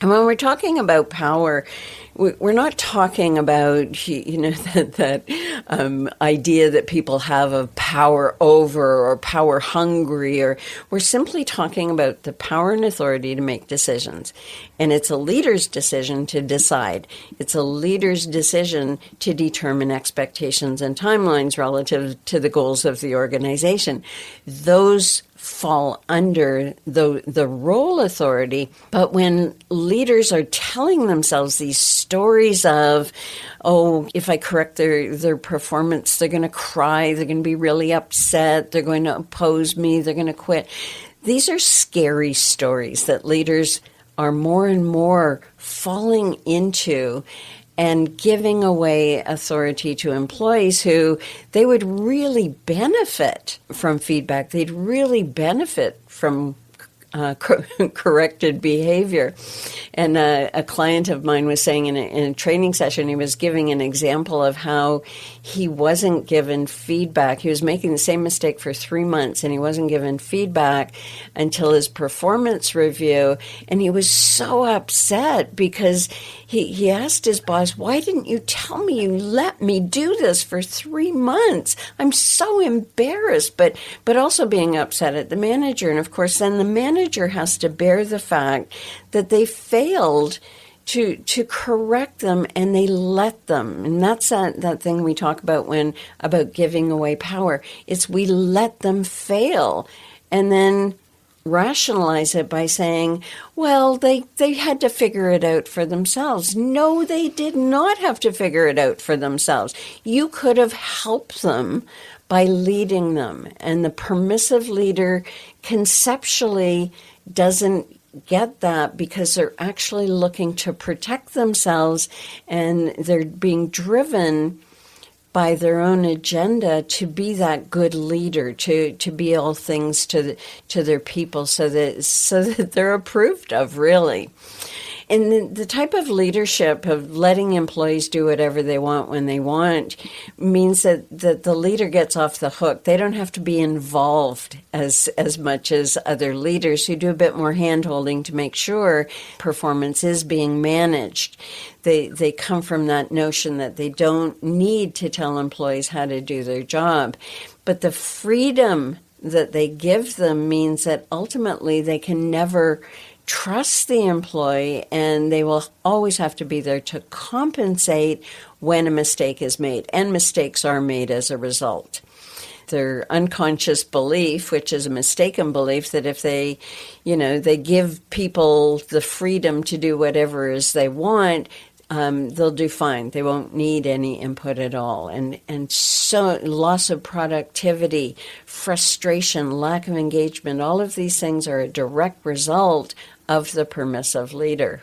And when we're talking about power, we're not talking about, that idea that people have of power over or power hungry, or we're simply talking about the power and authority to make decisions. And it's a leader's decision to decide. It's a leader's decision to determine expectations and timelines relative to the goals of the organization. Those fall under the role authority. But when leaders are telling themselves these stories of, if I correct their performance, they're going to cry, they're going to be really upset, they're going to oppose me, they're going to quit. These are scary stories that leaders are more and more falling into and giving away authority to employees who they would really benefit from feedback. They'd really benefit from corrected behavior. And a client of mine was saying in a training session, he was giving an example of how he wasn't given feedback. He was making the same mistake for 3 months, and he wasn't given feedback until his performance review. And he was so upset because he asked his boss, "Why didn't you tell me? You let me do this for 3 months. I'm so embarrassed," but also being upset at the manager. And of course, then the manager has to bear the fact that they failed to correct them, and they let them. And that's that thing we talk about about giving away power. It's we let them fail and then rationalize it by saying, well, they had to figure it out for themselves. No, they did not have to figure it out for themselves. You could have helped them by leading them. And the permissive leader conceptually doesn't get that because they're actually looking to protect themselves, and they're being driven by their own agenda to be that good leader, to be all things to their people, so that they're approved of, really. And the type of leadership of letting employees do whatever they want when they want means that the leader gets off the hook. They don't have to be involved as much as other leaders who do a bit more hand-holding to make sure performance is being managed. They come from that notion that they don't need to tell employees how to do their job. But the freedom that they give them means that ultimately they can never trust the employee, and they will always have to be there to compensate when a mistake is made, and mistakes are made as a result. Their unconscious belief, which is a mistaken belief, that if they give people the freedom to do whatever is they want, they'll do fine. They won't need any input at all. And so loss of productivity, frustration, lack of engagement, all of these things are a direct result of the permissive leader.